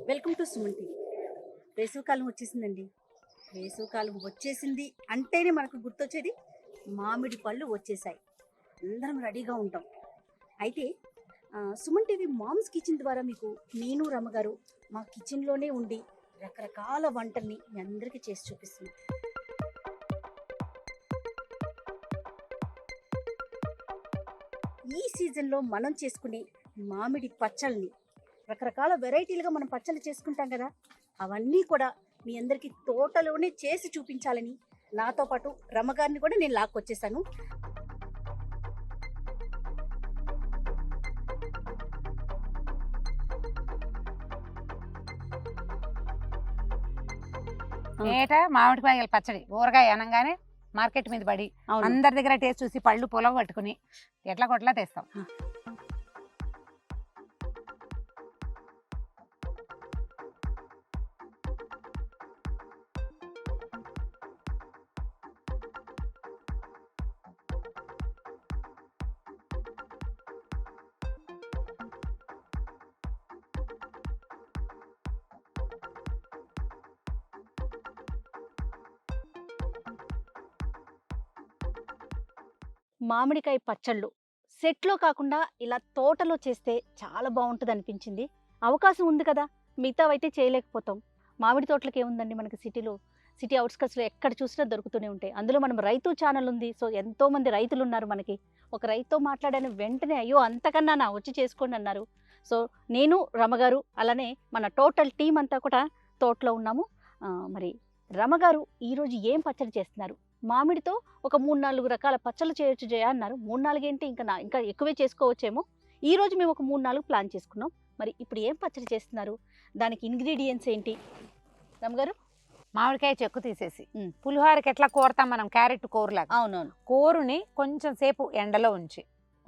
Welcome to Suman TV. వేసవికాలం వచ్చేసిందండి. వేసవికాలం వచ్చేసింది అంటేనే మనకు గుర్తొచ్చేది మామిడి పళ్ళు వచ్చేసాయి. అందరం రెడీగా ఉంటాం. అయితే సుమన్ టీవీ మామ్స్ కిచెన్ ద్వారా మీకు నేను రమ్మగారు మా కిచెన్లోనే ఉండి రకరకాల వంటల్ని మీ అందరికీ చేసి చూపిస్తున్నాం. ఈ సీజన్లో మనం చేసుకునే మామిడి పచ్చళ్ళని రకరకాల వెరైటీలుగా మనం పచ్చళ్ళు చేసుకుంటాం కదా, అవన్నీ కూడా మీ అందరికీ తోటలోనే చేసి చూపించాలని నాతో పాటు రమ్మగారిని కూడా నేను లాక్కొచ్చేసాను. ఏటా మామిడికాయల పచ్చడి ఊరగాయ అనగానే మార్కెట్ మీద పడి అందరి దగ్గర టేస్ట్ చూసి పళ్ళు పొలవ పట్టుకుని ఎట్లా కొట్లా తెస్తాం. మామిడికాయ పచ్చళ్ళు సెట్లో కాకుండా ఇలా తోటలో చేస్తే చాలా బాగుంటుంది అనిపించింది. అవకాశం ఉంది కదా, మిగతావైతే చేయలేకపోతాం. మామిడి తోటలకి ఏముందండి, మనకి సిటీ అవుట్స్కట్స్లో ఎక్కడ చూసినా దొరుకుతూనే ఉంటాయి. అందులో మనం రైతు ఛానల్ ఉంది. సో ఎంతోమంది రైతులు ఉన్నారు మనకి. ఒక రైతుతో మాట్లాడాను వెంటనే అయ్యో అంతకన్నా నా వచ్చి చేసుకోండి అన్నారు. సో నేను రమగారు అలానే మన టోటల్ టీం అంతా కూడా తోటలో ఉన్నాము. మరి రమగారు ఈరోజు ఏం పచ్చడి చేస్తున్నారు? మామిడితో ఒక 3-4 రకాల పచ్చళ్ళు చేయొచ్చు జయ అన్నారు. 3-4 ఏంటి, ఇంకా ఎక్కువే చేసుకోవచ్చేమో. ఈరోజు మేము ఒక 3-4 ప్లాన్ చేసుకున్నాం. మరి ఇప్పుడు ఏం పచ్చడి చేస్తున్నారు, దానికి ఇంగ్రీడియంట్స్ ఏంటి రమగారు? మామిడికాయ చెక్కు తీసేసి పులిహోరకి ఎట్లా కోరతాం మనం, క్యారెట్ కూరలాగా. అవునవును. కూరుని కొంచెం సేపు ఎండలో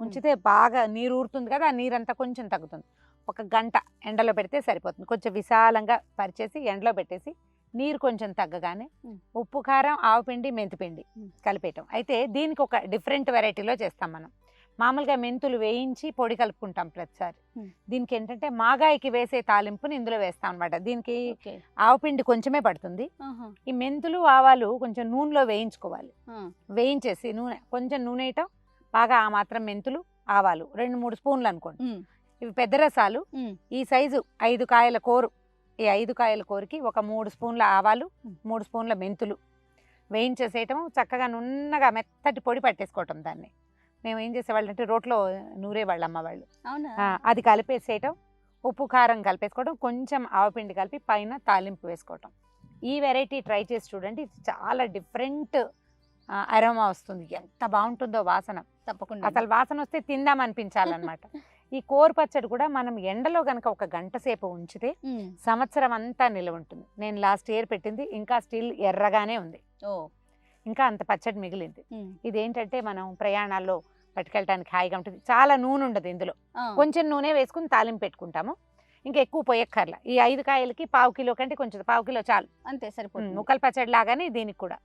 ఉంచితే బాగా నీరు ఊరుతుంది కదా, ఆ నీరంతా కొంచెం తగ్గుతుంది. 1 గంట ఎండలో పెడితే సరిపోతుంది. కొంచెం విశాలంగా పరిచేసి ఎండలో పెట్టేసి నీరు కొంచెం తగ్గగానే ఉప్పు, కారం, ఆవుపిండి, మెంతిపిండి కలిపేయటం. అయితే దీనికి ఒక డిఫరెంట్ వెరైటీలో చేస్తాం మనం. మామూలుగా మెంతులు వేయించి పొడి కలుపుకుంటాం ప్రతిసారి. దీనికి ఏంటంటే మాగాయికి వేసే తాలింపుని ఇందులో వేస్తాం అనమాట. దీనికి ఆవుపిండి కొంచెమే పడుతుంది. ఈ మెంతులు, ఆవాలు కొంచెం నూనెలో వేయించుకోవాలి. వేయించేసి కొంచెం నూనె వేయటం, బాగా ఆ మాత్రం మెంతులు, ఆవాలు 2-3 స్పూన్లు అనుకోండి. ఇవి పెద్ద రసాలు. ఈ సైజు 5 కాయల కోరు. ఈ 5 కాయల కూరకి ఒక 3 స్పూన్ల ఆవాలు, 3 స్పూన్ల మెంతులు వేయించేసేయటం. చక్కగా నున్నగా మెత్తటి పొడి పట్టేసుకోవటం. దాన్ని మేము ఏం చేసేవాళ్ళు అంటే రోట్లో నూరేవాళ్ళు అమ్మ వాళ్ళు. అది కలిపేసేయటం, ఉప్పు, కారం కలిపేసుకోవడం, కొంచెం ఆవపిండి కలిపి పైన తాలింపు వేసుకోవటం. ఈ వెరైటీ ట్రై చేసి చూడండి. ఇది చాలా డిఫరెంట్ అరోమా వస్తుంది. ఎంత బాగుంటుందో వాసన. తప్పకుండా అసలు వాసన వస్తే తిందాం అనిపించాలన్నమాట. ఈ కోరు పచ్చడి కూడా మనం ఎండలో గనక 1 గంట సేపు ఉంచితే సంవత్సరం అంతా నిల్వ ఉంటుంది. నేను లాస్ట్ ఇయర్ పెట్టింది, ఇంకా స్టిల్ ఎర్రగానే ఉంది. ఇంకా అంత పచ్చడి మిగిలింది. ఇదేంటంటే మనం ప్రయాణాల్లో పట్టుకెళ్ళడానికి హాయిగా ఉంటుంది. చాలా నూనె ఉండదు ఇందులో. కొంచెం నూనె వేసుకుని తాలింపు పెట్టుకుంటాము. ఇంకా ఎక్కువ పోయక్కర్లా. ఈ 5 కాయలకి 1/4 కిలో కంటే కొంచెం 1/4 కిలో చాలు, అంతే సరిపోతుంది. ముక్కల పచ్చడి లాగానే దీనికి కూడా.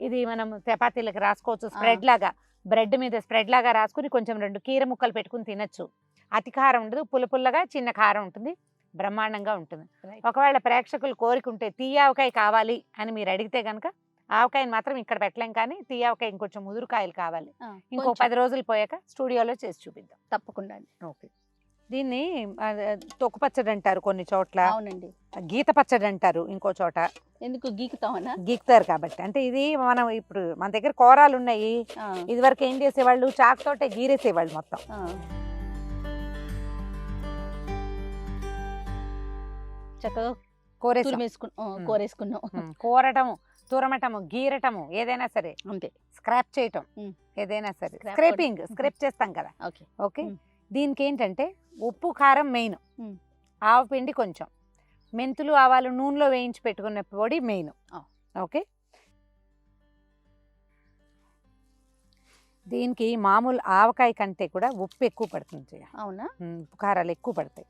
ఇది మనం చపాతీలకు రాసుకోవచ్చు. స్ప్రెడ్ లాగా, బ్రెడ్ మీద స్ప్రెడ్ లాగా రాసుకుని కొంచెం 2 కీర ముక్కలు పెట్టుకుని తినచ్చు. అతి కారం ఉండదు, పుల్లగా చిన్న కారం ఉంటుంది, బ్రహ్మాండంగా ఉంటుంది. ఒకవేళ ప్రేక్షకులు కోరికుంటే తీయావకాయ కావాలి అని మీరు అడిగితే కనుక ఆవకాయని మాత్రం ఇక్కడ పెట్టలేం, కానీ తీయావకాయ ఇంకొంచెం ముదురుకాయలు కావాలి. ఇంకో 10 రోజులు పోయాక స్టూడియోలో చేసి చూపిద్దాం. తప్పకుండా. ఓకే. దీన్ని తొక్కు పచ్చడి అంటారు కొన్ని చోట్ల. అవునండి. గీత పచ్చడి అంటారు ఇంకో చోట. ఎందుకు గీకుతామన్నా? గీకుతారు కాబట్టి. అంటే ఇది మనం ఇప్పుడు మన దగ్గర కూరాలు ఉన్నాయి. ఇది వరకు ఏం చేసేవాళ్ళు, చాకుతోటే గీరేసేవాళ్ళు మొత్తం. చక్కగా కోరేసుకున్నాం. కోరటము, తురమటము, గీరటము, ఏదైనా సరే అంతే. స్క్రాప్ చేయటం, ఏదైనా సరే స్క్రేప్ చేస్తాం కదా. ఓకే. దీనికి ఏంటంటే ఉప్పు, కారం మెయిన్, ఆవపిండి కొంచెం, మెంతులు, ఆవాలు నూనెలో వేయించి పెట్టుకున్న పొడి మెయిన్. ఓకే. దీనికి మామూలు ఆవకాయ కంటే కూడా ఉప్పు ఎక్కువ పడుతుంది. అవునా? ఉప్పు, కారాలు ఎక్కువ పడతాయి.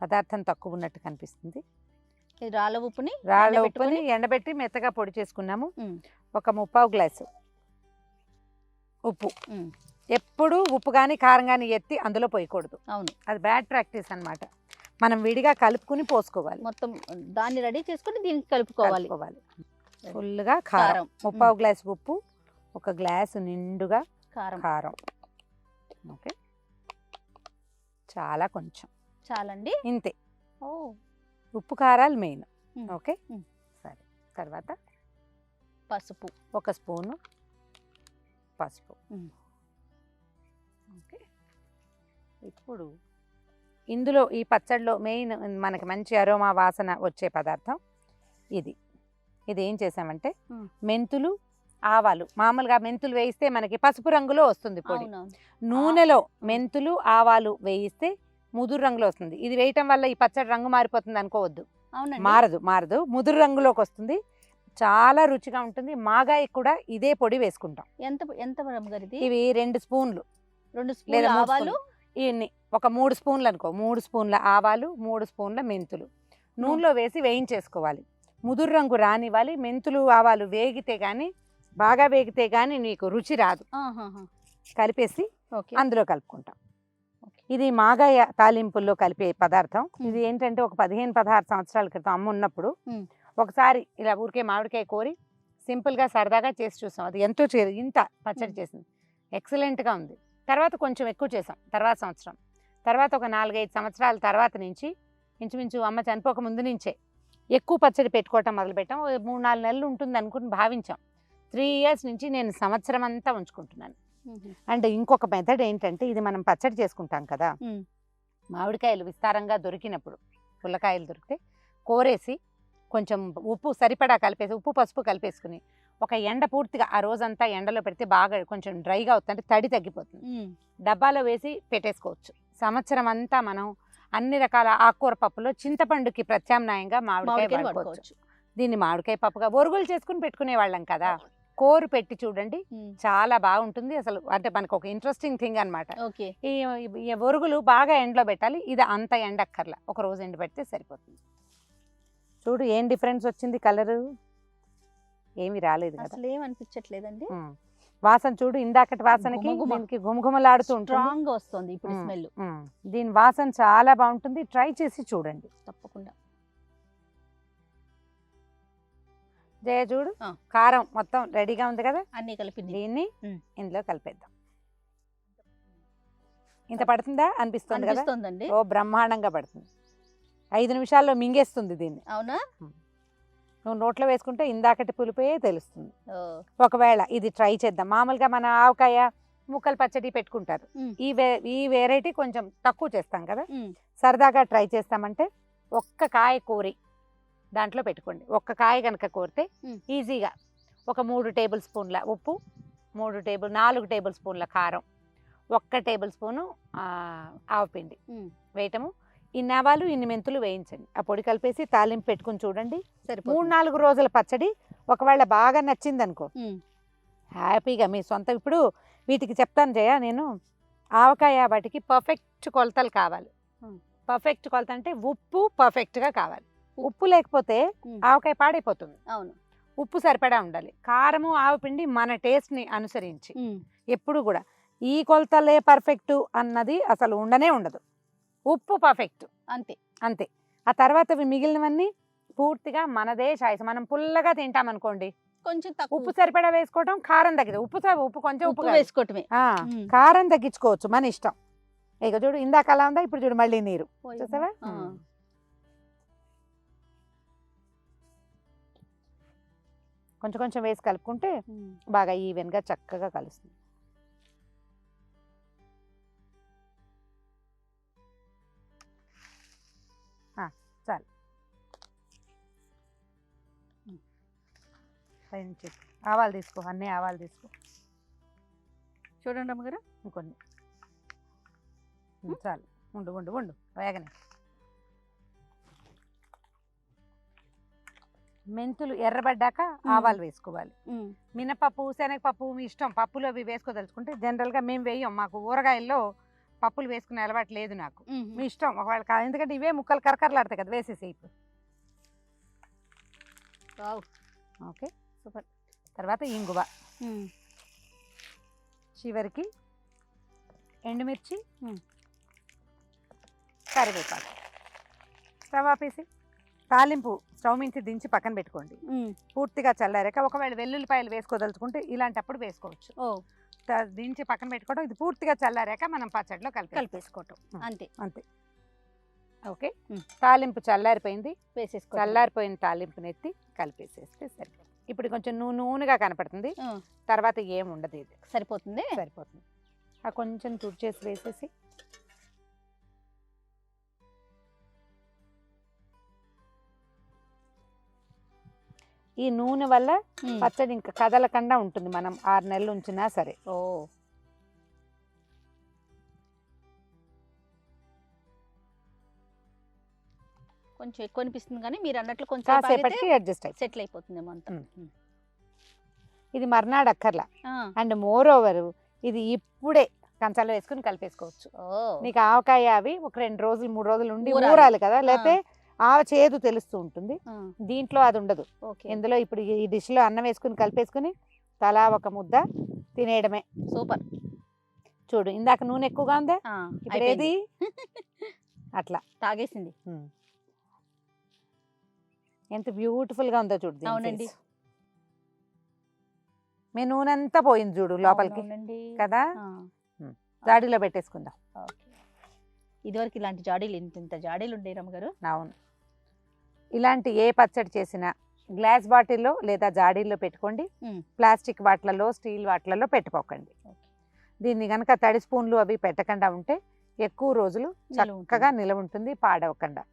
పదార్థం తక్కువ ఉన్నట్టు కనిపిస్తుంది. రాళ్ళ ఉప్పుని ఎండబెట్టి మెత్తగా పొడి చేసుకున్నాము. ఒక 3/4 గ్లాసు ఉప్పు. ఎప్పుడు ఉప్పు కానీ కారం కానీ ఎత్తి అందులో పోయకూడదు. అవును, అది బ్యాడ్ ప్రాక్టీస్ అన్నమాట. మనం విడిగా కలుపుకుని పోసుకోవాలి. మొత్తం దాన్ని రెడీ చేసుకొని దీనికి కలుపుకోవాలి. ఫుల్గా కారం, 3/4 గ్లాసు ఉప్పు, 1 గ్లాసు నిండుగా కారం. ఓకే, చాలా కొంచెం చాలండి, ఇంతే. ఉప్పు కారాలు మెయిన్. ఓకే, సరే. తర్వాత పసుపు 1 స్పూను పసుపు. ఓకే, ఇప్పుడు ఇందులో ఈ పచ్చడిలో మెయిన్ మనకి మంచి అరోమా వాసన వచ్చే పదార్థం ఇది. ఇది ఏం చేసామంటే మెంతులు, ఆవాలు. మామూలుగా మెంతులు వేయిస్తే మనకి పసుపు రంగులో వస్తుంది పొడి. నూనెలో మెంతులు, ఆవాలు వేయిస్తే ముదురు రంగులో వస్తుంది. ఇది వేయటం వల్ల ఈ పచ్చడి రంగు మారిపోతుంది అనుకోవద్దు. మారదు, ముదురు రంగులోకి వస్తుంది. చాలా రుచిగా ఉంటుంది. మాగాయ కూడా ఇదే పొడి వేసుకుంటాం. ఎంత ఇవి 2 స్పూన్లు, 2 స్పూన్లు ఆవాలు, ఇన్ని ఒక 3 స్పూన్లు అనుకో. 3 స్పూన్ల ఆవాలు, 3 స్పూన్ల మెంతులు నూనెలో వేసి వేయించేసుకోవాలి. ముదురు రంగు రానివ్వాలి. మెంతులు, ఆవాలు వేగితే గానీ, బాగా వేగితే గానీ నీకు రుచి రాదు. కలిపేసి అందులో కలుపుకుంటాం. ఇది మాగాయ తాలింపుల్లో కలిపే పదార్థం. ఇది ఏంటంటే ఒక 15-16 సంవత్సరాల క్రితం అమ్మ ఉన్నప్పుడు ఒకసారి ఇలా ఊరికే మామిడికాయ కోరి సింపుల్గా సరదాగా చేసి చూసాం. అది ఎంతో ఇంత పచ్చడి చేసింది, ఎక్సలెంట్గా ఉంది. తర్వాత కొంచెం ఎక్కువ చేసాం తర్వాత సంవత్సరం. తర్వాత ఒక 4-5 సంవత్సరాల తర్వాత నుంచి ఇంచుమించు అమ్మ చనిపోక ముందు నుంచే ఎక్కువ పచ్చడి పెట్టుకోవటం మొదలుపెట్టాం. 3-4 నెలలు ఉంటుంది అనుకుని భావించాం. 3 ఇయర్స్ నుంచి నేను సంవత్సరం అంతా ఉంచుకుంటున్నాను. అండ్ ఇంకొక మెథడ్ ఏంటంటే, ఇది మనం పచ్చడి చేసుకుంటాం కదా, మామిడికాయలు విస్తారంగా దొరికినప్పుడు, పుల్లకాయలు దొరికితే కోరేసి కొంచెం ఉప్పు సరిపడా కలిపేసి, ఉప్పు పసుపు కలిపేసుకుని ఒక ఎండ పూర్తిగా ఆ రోజంతా ఎండలో పెడితే బాగా కొంచెం డ్రైగా అవుతుంది, టడి తగ్గిపోతుంది. డబ్బాలో వేసి పెట్టేసుకోవచ్చు. సంవత్సరం అంతా మనం అన్ని రకాల ఆకుకూర పప్పులో చింతపండుకి ప్రత్యామ్నాయంగా మామిడికాయ వాడుకోవచ్చు. దీన్ని మామిడికాయ పప్పుగా ఒరుగులు చేసుకుని పెట్టుకునే వాళ్ళం కదా. కోరు పెట్టి చూడండి, చాలా బాగుంటుంది. అసలు అంటే మనకు ఒక ఇంట్రెస్టింగ్ థింగ్ అనమాట. ఈ ఒరుగులు బాగా ఎండలో పెట్టాలి. ఇది అంత ఎండక్కర్లా, ఒక రోజు ఎండ పెడితే సరిపోతుంది. చూడు ఏం డిఫరెన్స్ వచ్చింది, కలరు ఏమి రాలేదు కదా, అసలు ఏం అనిపించట్లేదండి. వాసన చూడు, ఇందాకటి వాసనకి దీనికి గుమగుమలాడుతూ స్ట్రాంగ్ గా వస్తుంది ఇప్పుడు స్మెల్. దీని వాసన చాలా బాగుంటుంది. ట్రై చేసి చూడండి తప్పకుండా. జయ చూడు, కారం మొత్తం రెడీగా ఉంది కదా, అన్ని కలిపి దీన్ని ఇందులో కలిపేద్దాం. ఇంత పడుతుందా అనిపిస్తుంది కదా? ఓ బ్రహ్మాండంగా పడుతుంది. 5 నిమిషాల్లో మింగేస్తుంది దీన్ని. అవునా? నువ్వు నోట్లో వేసుకుంటే ఇందాకటి పులిపోయే తెలుస్తుంది. ఒకవేళ ఇది ట్రై చేద్దాం. మామూలుగా మన ఆవకాయ ముక్కలు పచ్చడి పెట్టుకుంటారు. ఈ వెరైటీ కొంచెం తక్కువ చేస్తాం కదా, సరదాగా ట్రై చేస్తామంటే ఒక్క కాయ కోరి దాంట్లో పెట్టుకోండి. ఒక్క కాయ కనుక కోరితే ఈజీగా ఒక 3 టేబుల్ స్పూన్ల ఉప్పు, 4 టేబుల్ స్పూన్ల కారం, 1 టేబుల్ స్పూను ఆవపిండి వేయటము. ఇన్ని ఆవాలు, ఇన్ని మెంతులు వేయించండి. ఆ పొడి కలిపేసి తాలింపు పెట్టుకుని చూడండి. 3-4 రోజుల పచ్చడి ఒకవేళ బాగా నచ్చింది అనుకో, హ్యాపీగా మీ సొంత. ఇప్పుడు వీటికి చెప్తాను జయ, నేను ఆవకాయ వాటికి పర్ఫెక్ట్ కొలతలు కావాలి. పర్ఫెక్ట్ కొలత అంటే ఉప్పు పర్ఫెక్ట్గా కావాలి. ఉప్పు లేకపోతే ఆవకాయ పాడైపోతుంది. అవును, ఉప్పు సరిపడా ఉండాలి. కారము, ఆవపిండి మన టేస్ట్ని అనుసరించి. ఎప్పుడు కూడా ఈ కొలతలే పర్ఫెక్ట్ అన్నది అసలు ఉండనే ఉండదు. ఉప్పు పర్ఫెక్ట్, అంతే అంతే. ఆ తర్వాత మిగిలినవన్నీ పూర్తిగా మనదే చాయిస్. మనం పుల్లగా తింటాం అనుకోండి, కొంచెం ఉప్పు సరిపడా వేసుకోవటం, కారం తగ్గితే ఉప్పు కొంచెం ఉప్పు వేసుకోవటమే, కారం తగ్గించుకోవచ్చు మన ఇష్టం. ఇక చూడు, ఇందాక అలా ఉందా, ఇప్పుడు చూడు మళ్ళీ నీరు చూసావా. కొంచెం కొంచెం వేసి కలుపుకుంటే బాగా ఈవెన్గా చక్కగా కలుస్తుంది. చాలు. ఆవాలు తీసుకో, అన్నీ ఆవాలు తీసుకో. చూడండి అమ్మగారు, ఇంకొన్ని చాలు. ఉండు ఉండు ఉండు వేగనే. మెంతులు ఎర్రబడ్డాక ఆవాలు వేసుకోవాలి. మినపప్పు, శనగపప్పు మీ ఇష్టం. పప్పులు అవి వేసుకోదలుచుకుంటే జనరల్గా మేము వేయం. మాకు ఊరగాయల్లో పప్పులు వేసుకునే అలవాటు లేదు నాకు. మీ ఇష్టం ఒకవేళ, ఎందుకంటే ఇవే ముక్కలు కరకరలాడతాయి కదా, వేసేసి ఇప్పుడు. Okay, super. తర్వాత ఇంగువ, చివరికి ఎండుమిర్చి, కరివేపాకు. స్టవ్ ఆపేసి తాలింపు స్టవ్ మించి దించి పక్కన పెట్టుకోండి. పూర్తిగా చల్లారాక ఒకవేళ వెల్లుల్లిపాయలు వేసుకోదలుచుకుంటే ఇలాంటప్పుడు వేసుకోవచ్చు. దించి పక్కన పెట్టుకోవడం. ఇది పూర్తిగా చల్లారాక మనం పచ్చడిలో కలిపేసుకోవటం. అంతే అంతే. ఓకే, తాలింపు చల్లారిపోయింది. చల్లారిపోయిన తాలింపుని ఎత్తి కలిపేసేస్తే సరిపోతుంది. ఇప్పుడు కొంచెం నూనెగా కనపడుతుంది, తర్వాత ఏం ఉండదు. ఇది సరిపోతుంది. కొంచెం తుడిచేసి వేసేసి ఈ నూనె వల్ల పచ్చడి ఇంకా కదలకుండా ఉంటుంది. మనం 6 నెలలు ఉంచినా సరే. కొంచెం ఎక్కువ అనిపిస్తుంది కానీ మీరు అన్నట్లు కొంచెం కాసేపటికి అడ్జస్ట్ అయ్యి సెటిల్ అయిపోతుందేమో అంత. ఇది మర్నాడు అక్కర్లా. అండ్ మోర్ ఓవర్ ఇది ఇప్పుడే కంచాలో వేసుకుని కలిపేసుకోవచ్చు. నీకు ఆవకాయ అవి ఒక 2 రోజులు 3 రోజులు ఉండి ఊరాలి కదా, లేకపోతే ఆ చేదు తెలుస్తూ ఉంటుంది. దీంట్లో అది ఉండదు. ఇందులో ఇప్పుడు ఈ డిష్ లో అన్నం వేసుకుని కలిపేసుకుని తలా ఒక ముద్ద తినేయడమే. సూపర్. చూడు, ఇందాక నూనె ఎక్కువగా ఉందా, ఇప్పుడు ఏది అట్లా తాగేసింది. ఎంత బ్యూటిఫుల్ గా ఉందో చూడు. అవునండి, మీ నూనె అంతా పోయింది చూడు లోపలికి కదా. జాడీలో పెట్టేసుకుందాం. ఇదివరకు ఇలాంటి జాడీలు ఇంత జాడీలు ఉండే రమ్మగారు. అవును, ఇలాంటి ఏ పచ్చడి చేసినా గ్లాస్ బాటిల్లో లేదా జాడీల్లో పెట్టుకోండి. ప్లాస్టిక్ వాటిలలో స్టీల్ వాటిలలో పెట్టుకోకండి. దీన్ని కనుక తడి స్పూన్లు అవి పెట్టకుండా ఉంటే ఎక్కువ రోజులు చక్కగా నిలవ ఉంటుంది, పాడవకుండా.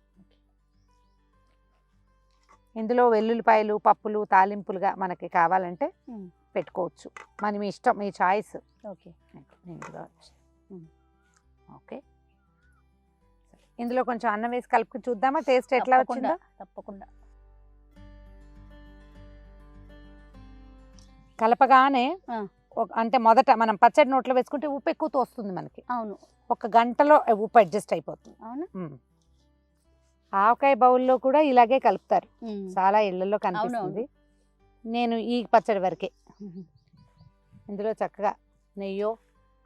ఇందులో వెల్లుల్లిపాయలు పప్పులు తాలింపులుగా మనకి కావాలంటే పెట్టుకోవచ్చు. మన మీ ఇష్టం, మీ చాయిస్. ఓకే, ఇందులో కొంచెం అన్నం వేసి కలుపుకుని చూద్దామా టేస్ట్ ఎట్లా వచ్చిందో. తప్పకుండా. కలపగానే అంటే మొదట మనం పచ్చడి నోట్లో వేసుకుంటే ఉప్పు ఎక్కువ తోస్తుంది మనకి. అవును, 1 గంటలో ఉప్పు అడ్జస్ట్ అయిపోతుంది. అవును. ఆవకాయ బౌల్లో కూడా ఇలాగే కలుపుతారు, చాలా ఇళ్లలో కనిపిస్తుంది. నేను ఈ పచ్చడి వరకే. ఇందులో చక్కగా నెయ్యో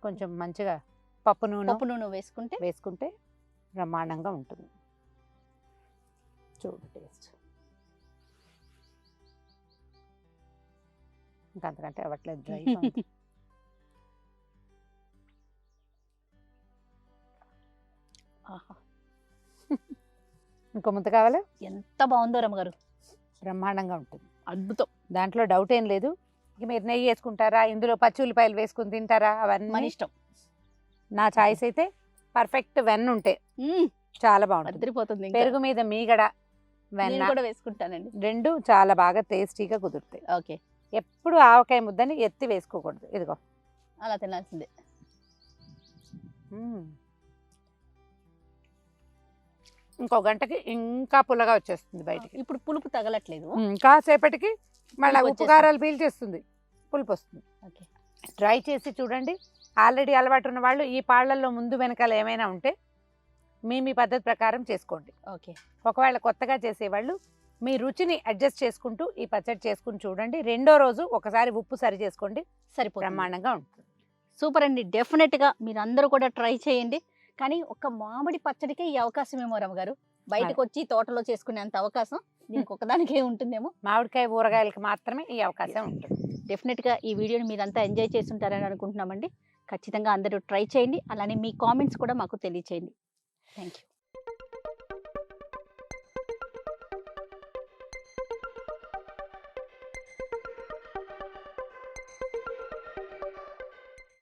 కొంచెం మంచిగా పప్పు నూనె వేసుకుంటే బ్రహ్మాండంగా ఉంటుంది. చూడు టేస్ట్ ఇంకంతకంటే అవ్వట్లేదు, డ్రై. ఇంకో ముద్ద కావాలా? ఎంత బాగుందో రమ్మగారు, బ్రహ్మాండంగా ఉంటుంది, అద్భుతం. దాంట్లో డౌట్ ఏం లేదు. ఇక మీరు నెయ్యి వేసుకుంటారా, ఇందులో పచ్చి ఉల్లిపాయలు వేసుకుని తింటారా, అవన్నీ మన ఇష్టం. నా చాయిస్ అయితే పర్ఫెక్ట్ వెన్న ఉంటే చాలా బాగుంటుంది. పెరుగు మీద మీగడ వెన్న కూడా వేసుకుంటానండి. 2 చాలా బాగా టేస్టీగా కుదురుతాయి. ఓకే, ఎప్పుడు ఆవకాయ ముద్దని ఎత్తి వేసుకోకూడదు. ఇదిగో అలా తినాల్సిందే. ఇంకో గంటకి ఇంకా పుల్లగా వచ్చేస్తుంది బయటికి. ఇప్పుడు పులుపు తగలట్లేదు, కాసేపటికి మళ్ళీ ఉప్పు కారాలు పీల్చేస్తుంది, పులుపు వస్తుంది. ట్రై చేసి చూడండి. ఆల్రెడీ అలవాటు ఉన్న వాళ్ళు ఈ పాళ్లల్లో ముందు వెనకాల ఏమైనా ఉంటే మీ పద్ధతి ప్రకారం చేసుకోండి. ఓకే, ఒకవేళ కొత్తగా చేసేవాళ్ళు మీ రుచిని అడ్జస్ట్ చేసుకుంటూ ఈ పచ్చడి చేసుకుని చూడండి. రెండో రోజు ఒకసారి ఉప్పు సరి చేసుకోండి, సరిపోతుంది, బ్రహ్మాండంగా ఉంటుంది. సూపర్ అండి. డెఫినెట్గా మీరు అందరూ కూడా ట్రై చేయండి. కానీ ఒక మామిడి పచ్చడికే ఈ అవకాశం ఏమో రమ్మగారు, బయటకు వచ్చి తోటలో చేసుకునేంత అవకాశం దీనికి ఒకదానికే ఉంటుందేమో. మామిడికాయ ఊరగాయలకి మాత్రమే ఈ అవకాశం ఉంటుంది. డెఫినెట్గా ఈ వీడియోని మీరంతా ఎంజాయ్ చేస్తుంటారని అనుకుంటున్నామండి. ఖచ్చితంగా అందరూ ట్రై చేయండి. అలానే మీ కామెంట్స్ కూడా మాకు తెలియచేయండి. Thank you.